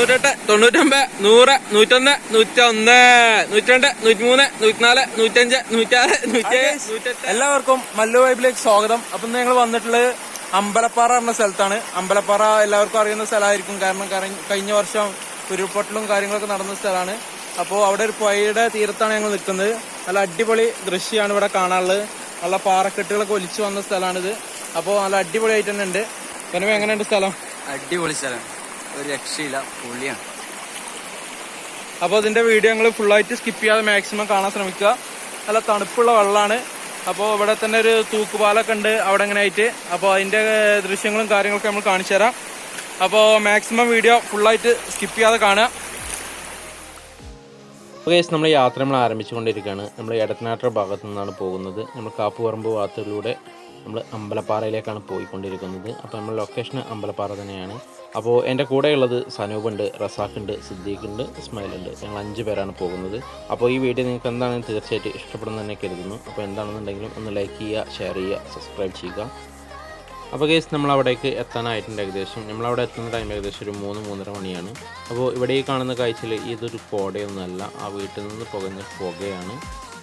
98, 99, 100, 101, 101, 102, 103, 104, 105, 106, 107, എല്ലാവർക്കും മല്ലു വൈബിലേക്ക് സ്വാഗതം. അപ്പം ഞങ്ങൾ വന്നിട്ടുള്ളത് അമ്പലപ്പാറ എന്ന സ്ഥലത്താണ്. അമ്പലപ്പാറ എല്ലാവർക്കും അറിയുന്ന സ്ഥലമായിരിക്കും, കാരണം കഴിഞ്ഞ വർഷം ഉരുൾപൊട്ടലും കാര്യങ്ങളൊക്കെ നടന്ന സ്ഥലമാണ്. അപ്പോൾ അവിടെ ഒരു പുഴയുടെ തീരത്താണ് ഞങ്ങൾ നിൽക്കുന്നത്. നല്ല അടിപൊളി ദൃശ്യമാണ് ഇവിടെ കാണാനുള്ളത്. നല്ല പാറക്കെട്ടുകളൊക്കെ ഒലിച്ചു വന്ന സ്ഥലമാണിത്. അപ്പോൾ നല്ല അടിപൊളിയായിട്ട് തന്നെ ഉണ്ട്. പിന്നെ എങ്ങനെയുണ്ട് സ്ഥലം? അടിപൊളി സ്ഥലം, ഒരു രക്ഷയില്ല, പൊളിയാണ്. അപ്പോൾ അതിന്റെ വീഡിയോ ഞങ്ങൾ ഫുള്ളായിട്ട് സ്കിപ്പ് ചെയ്യാതെ മാക്സിമം കാണാൻ ശ്രമിക്കുക. നല്ല തണുപ്പുള്ള വെള്ളമാണ്. അപ്പോൾ ഇവിടെ തന്നെ ഒരു തൂക്കുപാലൊക്കെ ഉണ്ട് അവിടെ ഇങ്ങനെ ആയിട്ട്. അപ്പോൾ അതിന്റെ ദൃശ്യങ്ങളും കാര്യങ്ങളൊക്കെ നമ്മൾ കാണിച്ചു തരാം. അപ്പോൾ മാക്സിമം വീഡിയോ ഫുള്ളായിട്ട് സ്കിപ്പ് ചെയ്യാതെ കാണുക. അപ്പോൾ ഗൈസ്, നമ്മൾ യാത്ര ആരംഭിച്ചുകൊണ്ടിരിക്കുകയാണ്. നമ്മൾ എടത്തനാട്ട ഭാഗത്തു നിന്നാണ് പോകുന്നത്. നമ്മൾ കാപ്പുപറമ്പ് ഭാഗത്തിലൂടെ നമ്മൾ അമ്പലപ്പാറയിലേക്കാണ് പോയിക്കൊണ്ടിരിക്കുന്നത്. അപ്പോൾ നമ്മൾ ലൊക്കേഷൻ അമ്പലപ്പാറ തന്നെയാണ്. അപ്പോൾ എൻ്റെ കൂടെയുള്ളത് സനൂപുണ്ട്, റസാഖുണ്ട്, സിദ്ദീഖുണ്ട്, ഇസ്മായിലുണ്ട്. ഞങ്ങൾ 5 പേരാണ് പോകുന്നത്. അപ്പോൾ ഈ വീഡിയോ നിങ്ങൾക്ക് എന്താണെന്ന് തീർച്ചയായിട്ടും ഇഷ്ടപ്പെടുന്നു തന്നെ കരുതുന്നു. അപ്പോൾ എന്താണെന്നുണ്ടെങ്കിലും ഒന്ന് ലൈക്ക് ചെയ്യുക, ഷെയർ ചെയ്യുക, സബ്സ്ക്രൈബ് ചെയ്യുക. അപ്പോൾ ഗൈസ്, നമ്മളവിടേക്ക് എത്താനായിട്ടുണ്ട്. ഏകദേശം നമ്മളവിടെ എത്തുന്ന ടൈം ഏകദേശം ഒരു 3-3:30 മണിയാണ്. അപ്പോൾ ഇവിടെ ഈ കാണുന്ന കാഴ്ചയിൽ ഇതൊരു കോടയൊന്നുമല്ല, ആ വീട്ടിൽ നിന്ന് പുകഞ്ഞ പുകയാണ്.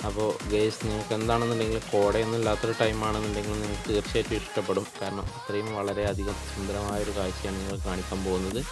അപ്പോൾ ഗൈസ്, നിങ്ങൾക്ക് എന്താണെന്നുണ്ടെങ്കിൽ കോടയൊന്നും ഇല്ലാത്തൊരു ടൈമാണെന്നുണ്ടെങ്കിൽ നിങ്ങൾക്ക് തീർച്ചയായിട്ടും ഇഷ്ടപ്പെടും. കാരണം അത്രയും വളരെയധികം സുന്ദരമായൊരു കാഴ്ചയാണ് നിങ്ങൾ കാണിക്കാൻ പോകുന്നത്.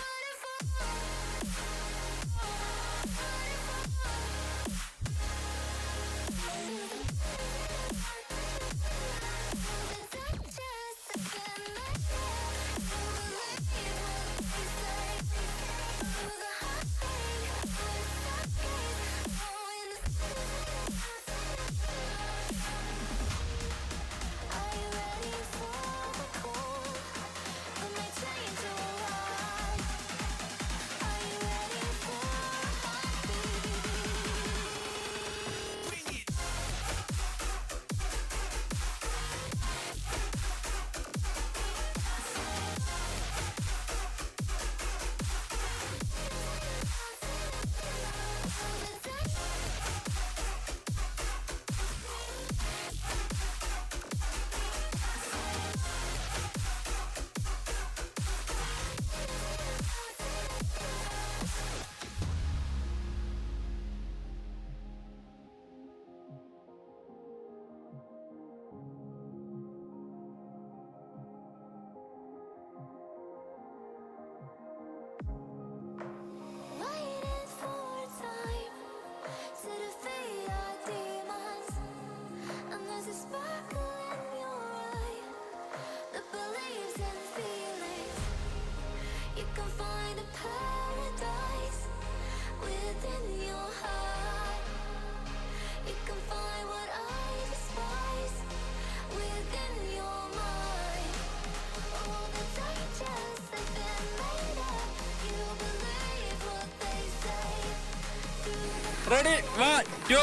Ready, 1, 2,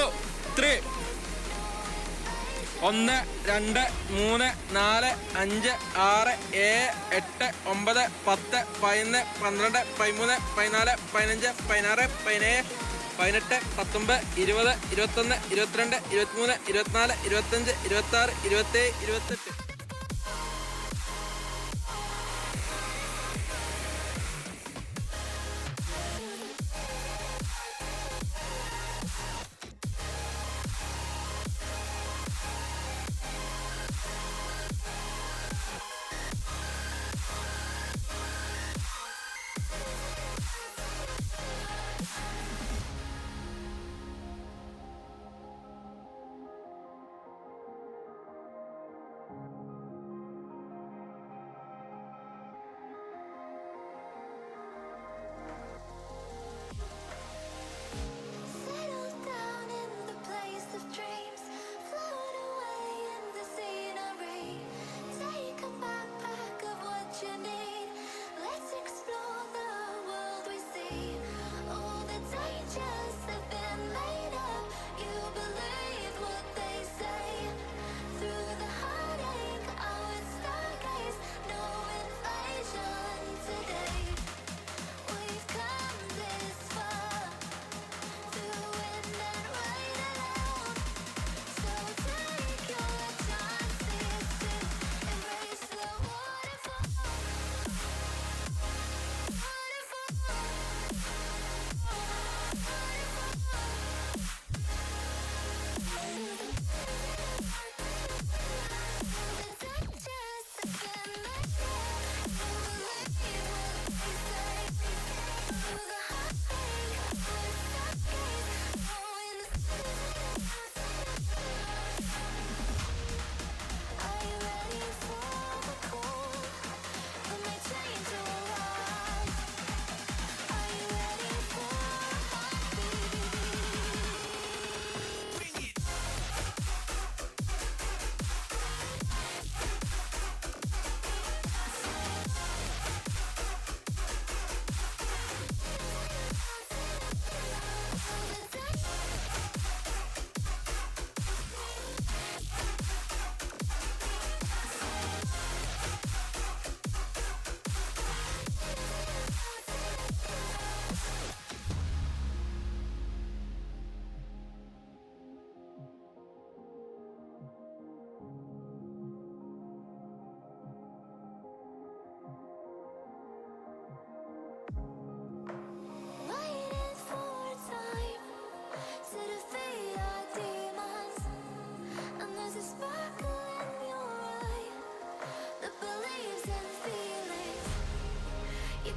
3. 1, 2, 3, 4, 5, 6, 7, 8, 9, 10, 11, 12, 13, 14, 15, 16, 17, 18, 19, 20, 21, 22, 23, 24, 25, 26, 27, 28.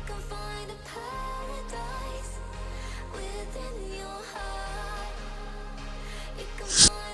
can find a paradise within your heart. You can find